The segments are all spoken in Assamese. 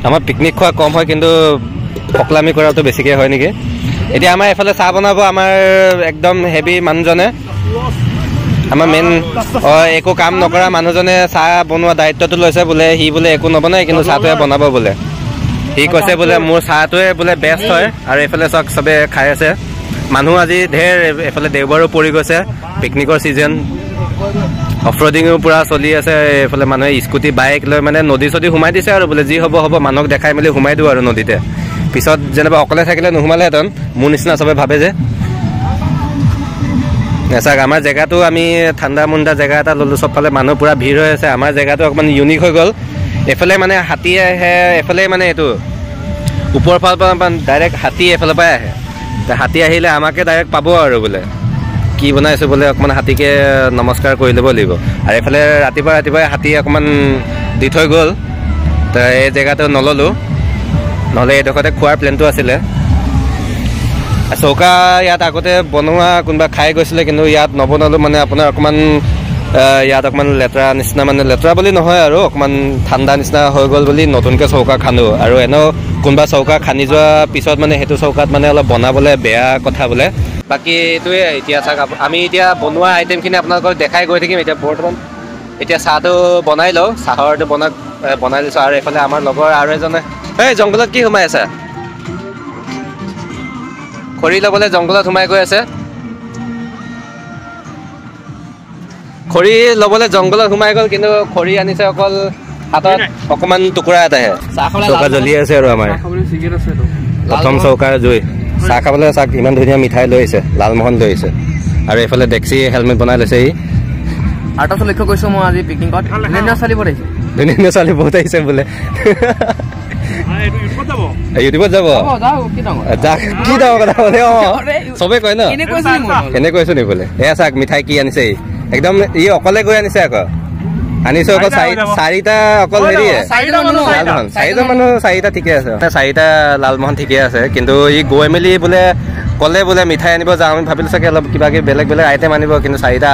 আমাৰ পিকনিক খোৱা কম হয় কিন্তু ফকলামি কৰাটো বেছিকৈ হয় নেকি এতিয়া আমাৰ এফালে চাহ বনাব আমাৰ একদম হেভি মানুহজনে আমাৰ মেইন একো কাম নকৰা মানুহজনে চাহ বনোৱা দায়িত্বটো লৈছে বোলে সি বোলে একো নবনায় কিন্তু চাহটোৱে বনাব বোলে সি কৈছে বোলে মোৰ চাহটোৱে বোলে বেষ্ট হয় আৰু এইফালে চাওক চবে খাই আছে মানুহ আজি ঢেৰ এইফালে দেওবাৰো পৰি গৈছে পিকনিকৰ ছিজন অফ ৰ'ডিঙো পূৰা চলি আছে এইফালে মানুহে স্কুটি বাইক লৈ মানে নদী চদী সোমাই দিছে আৰু বোলে যি হ'ব হ'ব মানুহক দেখাই মেলি সোমাই দিওঁ আৰু নদীতে পিছত যেনিবা অকলে থাকিলে নোসোমালেহেঁতেন মোৰ নিচিনা চবে ভাবে যে চাওক আমাৰ জেগাটো আমি ঠাণ্ডা মুণ্ডা জেগা এটা ল'লোঁ চবফালে মানুহ পূৰা ভিৰ হৈ আছে আমাৰ জেগাটো অকণমান ইউনিক হৈ গ'ল এইফালে মানে হাতী আহে এইফালে মানে এইটো ওপৰৰ ফালৰ পৰা ডাইৰেক্ট হাতী এইফালৰ পৰাই আহে হাতী আহিলে আমাকে ডাইৰেক্ট পাব আৰু বোলে কি বনাইছোঁ বোলে অকণমান হাতীকে নমস্কাৰ কৰি ল'ব লাগিব আৰু এইফালে ৰাতিপুৱাই হাতী অকণমান দি থৈ গ'ল তো এই জেগাটো নল'লোঁ নহ'লে এইডোখৰতে খোৱাৰ প্লেনটো আছিলে চৌকা ইয়াত আগতে বনোৱা কোনোবা খাই গৈছিলে কিন্তু ইয়াত নবনালোঁ মানে আপোনাৰ অকণমান ইয়াত অকণমান লেতেৰা নিচিনা মানে লেতেৰা বুলি নহয় আৰু অকণমান ঠাণ্ডা নিচিনা হৈ গ'ল বুলি নতুনকৈ চৌকা খান্দো আৰু এনেও কোনোবা চৌকা খান্দি যোৱা পিছত মানে সেইটো চৌকাত মানে অলপ বনাবলৈ বেয়া কথা বোলে বাকী এইটোৱে এতিয়া চাওক আমি এতিয়া বনোৱা আইটেমখিনি আপোনালোকক দেখাই গৈ থাকিম এতিয়া বৰ্তমান এতিয়া চাহটো বনাই লওঁ চাহৰটো বনাই দিছোঁ আৰু এইফালে আমাৰ লগৰ আৰু এজনে এই জংঘলত কি সোমাই আছে খৰি ল'বলৈ জংঘলত সোমাই গৈ আছে খৰি ল'বলৈ জংঘলত সোমাই গ'ল কিন্তু খৰি আনিছে অকল হাতত অকণমান টুকুৰা এটাহে চৌকা জ্বলি আছে আৰু আমাৰ প্ৰথম চৌকাৰ জুই চাহ খাবলৈ চাওক ইমান ধুনীয়া মিঠাই লৈ আহিছে লালমোহন লৈ আহিছে আৰু এইফালে ডেক্সি হেলমেট বনাই লৈছে ই আৰু তাৰপিছত লক্ষ্য কৰিছোঁ মই আজি পিকনিকত ধুনীয়া ছোৱালী বহুত আহিছে ধুনীয়া ছোৱালী বহুত আহিছে বোলে ইউটিউবত যাব কি ডাঙৰ কথা বোলে চবেই কয় ন এনে কৈছো নি বোলে এয়া চাওক মিঠাই কি আনিছে একদম ই অকলে গৈ আনিছে আকৌ আনিছো অকল চাৰিটা অকল হেৰিয়ে লালমোহন চাৰিজন মানুহ চাৰিটা ঠিকে আছে চাৰিটা লালমোহন ঠিকে আছে কিন্তু ই গৈ মেলি বোলে ক'লে বোলে মিঠাই আনিব যাওঁ আমি ভাবিলোঁ চাগে অলপ কিবা কিবি বেলেগ আইটেম আনিব কিন্তু চাৰিটা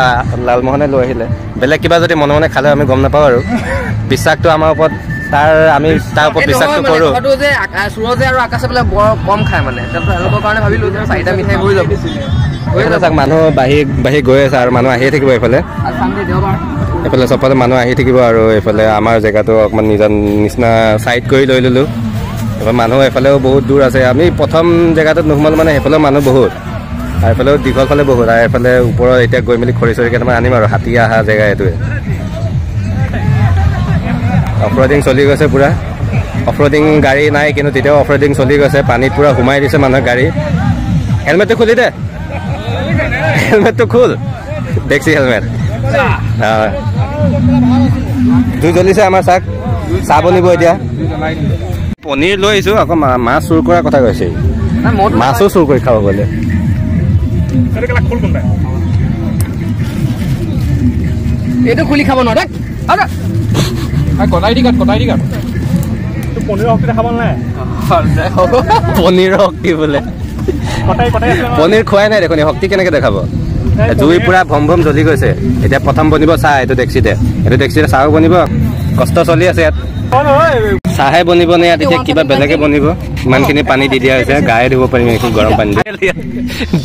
লালমোহনে লৈ আহিলে বেলেগ কিবা যদি মনে মনে খালেও আমি গম নাপাওঁ আৰু বিশ্বাসটো আমাৰ ওপৰত আমি তাৰ ওপৰত বিশ্বাসটো কৰোঁ সুৰজে আৰু আকাশে বোলে বৰ কম খায় মানে তেওঁলোকৰ কাৰণে ভাবিলোঁ যে চাৰিটা মিঠাই হৈ যাব চাওক মানুহ বাঢ়ি গৈ আছে আৰু মানুহ আহিয়ে থাকিব এইফালে চবফালে মানুহ আহি থাকিব আৰু এইফালে আমাৰ জেগাটো অকণমান নিজৰ নিচিনা ছাইড কৰি লৈ ল'লোঁ এইফালে মানুহ এইফালেও বহুত দূৰ আছে আমি প্ৰথম জেগাটোত নোসোমালোঁ মানে সেইফালেও মানুহ বহুত আৰু এইফালেও দীঘল ফালে বহুত আৰু এইফালে ওপৰত এতিয়া গৈ মেলি খৰি চৰি কেইটামান আনিম আৰু হাতী অহা জেগা এইটোৱে অফ ৰ'ডিং চলি গৈছে পূৰা অফ ৰ'ডিং গাড়ী নাই কিন্তু তেতিয়াও অফ ৰ'ডিং চলি গৈছে পানীত পূৰা সোমাই দিছে মানুহৰ গাড়ী হেলমেটটো খুলি দে হেলমেটটো খোল ডেক্সি হেলমেট জুই জ্বলিছে আমাৰ চাহ বনিব এতিয়া পনীৰ লৈ আহিছোঁ আকৌ মাছ চুৰ কৰাৰ কথা কৈছে মাছো চুৰ কৰি খাব বোলে এইটো খুলি খাব নোৱাৰে কটাই দি কাট পনীৰৰ শক্তি বোলে পনীৰ খোৱাই নাই দেখোন শক্তি কেনেকৈ দেখাব জুই পূৰা ভম ভম জ্বলি গৈছে এতিয়া প্ৰথম বনিব চাহ এইটো ডেক্সিতে চাহো বনিব কষ্ট চলি আছে ইয়াত চাহে বনিব নে ইয়াত এতিয়া কিবা বেলেগে বনিব ইমানখিনি পানী দি দিয়া হৈছে গায়ে ধুব পাৰিম এইখিনি গৰম পানী দি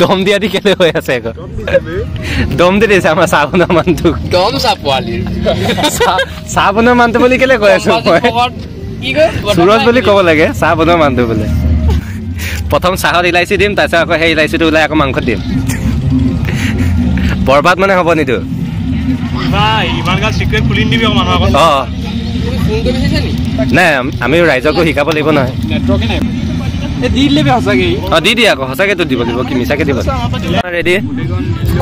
দম দিয়া দি কেলে হৈ আছে আকৌ দম দি দিছে আমাৰ চাহ বনোৱা মানুহটোক চাহ বনোৱা মানুহটো বুলি কেলে কৈ আছো মই সুৰজ বুলি ক'ব লাগে চাহ বনোৱা মানুহটো বোলে প্ৰথম চাহত ইলাইচি দিম তাৰপিছত আকৌ সেই ইলাইচিটো ওলাই আকৌ মাংসত দিম বৰবাদ মানে হ'ব নিতো নাই আমি ৰাইজকো শিকাব লাগিব নহয় দি দিয়ে আকৌ সঁচাকেতো দিব লাগিব কি মিছাকে দিব ৰেডি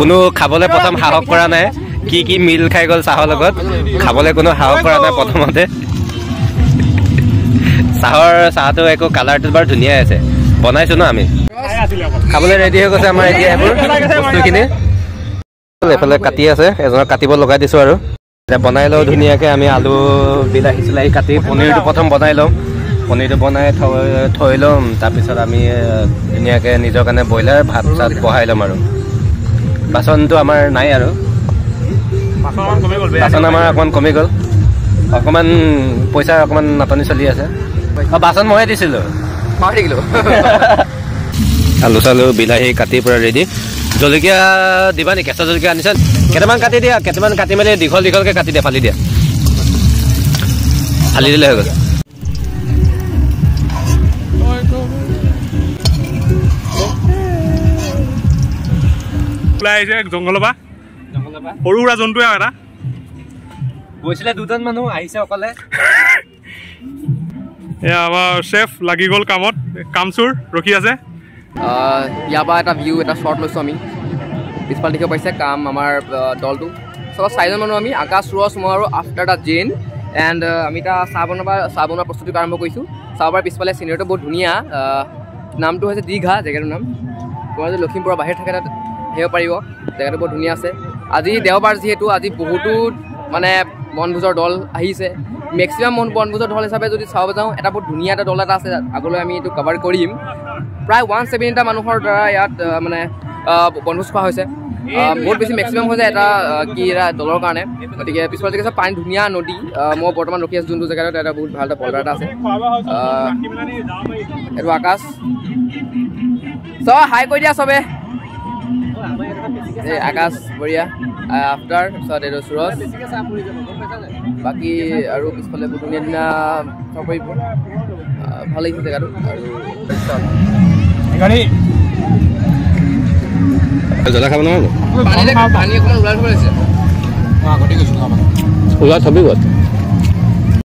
কোনো খাবলৈ প্ৰথম সাহস কৰা নাই কি মিল খাই গ'ল চাহৰ লগত খাবলৈ কোনো সাহস কৰা নাই প্ৰথমতে চাহটো একো কালাৰটো বাৰু ধুনীয়াই আছে বনাইছো ন আমি খাবলৈ ৰেডি হৈ গৈছে আমাৰ এতিয়া এইবোৰ বস্তুখিনি এইফালে কাটি আছে এজনক কাটিব লগাই দিছোঁ আৰু এতিয়া বনাই লওঁ ধুনীয়াকৈ আমি আলু বিলাহী চিলাহী কাটি পনীৰটো প্ৰথম বনাই লওঁ পনীৰটো বনাই থৈ ল'ম তাৰপিছত আমি ধুনীয়াকৈ নিজৰ কাৰণে ব্ৰইলাৰ ভাত চাত বহাই ল'ম আৰু বাচনটো আমাৰ নাই আৰু বাচন আমাৰ অকণমান কমি গ'ল অকণমান পইচাৰ অকণমান নাটনি চলি আছে বাচন ময়ে দিছিলোঁ পাহৰি থাকিলোঁ আলু চালু বিলাহী কাটি পূৰা ৰেডি জলকীয়া দিবা নি কেঁচা জলকীয়া আনিছা কেইটামান কাটি দিয়া কেইটামান কাটি মেলি দীঘল দীঘলকৈ কাটি দিয়া ফালি দিয়া ফালি দিলে হৈ গ'ল ওলাই আহিছে জংঘলৰ পৰা সৰু সুৰা জন্তুৱে আৰু এটা গৈছিলে দুজন মানুহ আহিছে অকলে এয়া আমাৰ চেফ লাগি গ'ল কামত কামচোৰ ৰখি আছে ইয়াৰ পৰা এটা ভিউ এটা শ্বৰ্ট লৈছোঁ আমি পিছফালে দেখিব পাৰিছে কাম আমাৰ দলটো চব 4জন মানুহ আমি আকাশ সুৰজ মই আৰু আফটাৰ দ্য জেইন এণ্ড আমি এটা চাহ বনোৱা প্ৰস্তুতি আৰম্ভ কৰিছোঁ চাহ বনোৱাৰ পিছফালে চিনেৰীটো বহুত ধুনীয়া নামটো হৈছে দীঘা জেগাটোৰ নাম তোমাৰ যদি লখিমপুৰৰ বাহিৰত থাকে তাত আহিব পাৰিব জেগাটো বহুত ধুনীয়া আছে আজি দেওবাৰ যিহেতু আজি বহুতো মানে বনভোজৰ দল আহিছে মেক্সিমাম বনভোজৰ দল হিচাপে যদি চাব যাওঁ এটা বহুত ধুনীয়া এটা দল এটা আছে আগলৈ আমি এইটো কভাৰ কৰিম প্ৰায় 170টা মানুহৰ দ্বাৰা ইয়াত মানে বনভোজ খোৱা হৈছে বহুত বেছি মেক্সিমাম হৈ যায় এটা কি এটা দলৰ কাৰণে গতিকে পিছফালে দেখিছে পানী ধুনীয়া নদী মই বৰ্তমান ৰখি আছোঁ যোনটো জেগাত এটা বহুত ভাল এটা পল্ডাৰ এটা আছে এইটো আকাশ চব হাই কৰি দিয়া চবে এই আকাশ বঢ়িয়া আফটাৰ পিছত এইটো সুৰজ বাকী আৰু পিছফালে বহুত ধুনীয়া ধুনীয়া চাব পাৰিব ভাল লাগিছে জেগাটো আৰু জ্বলা খাব নহ'ব পানী অকণমান ওলাই থ'ব লাগিছে ওলাই থবি ক'ত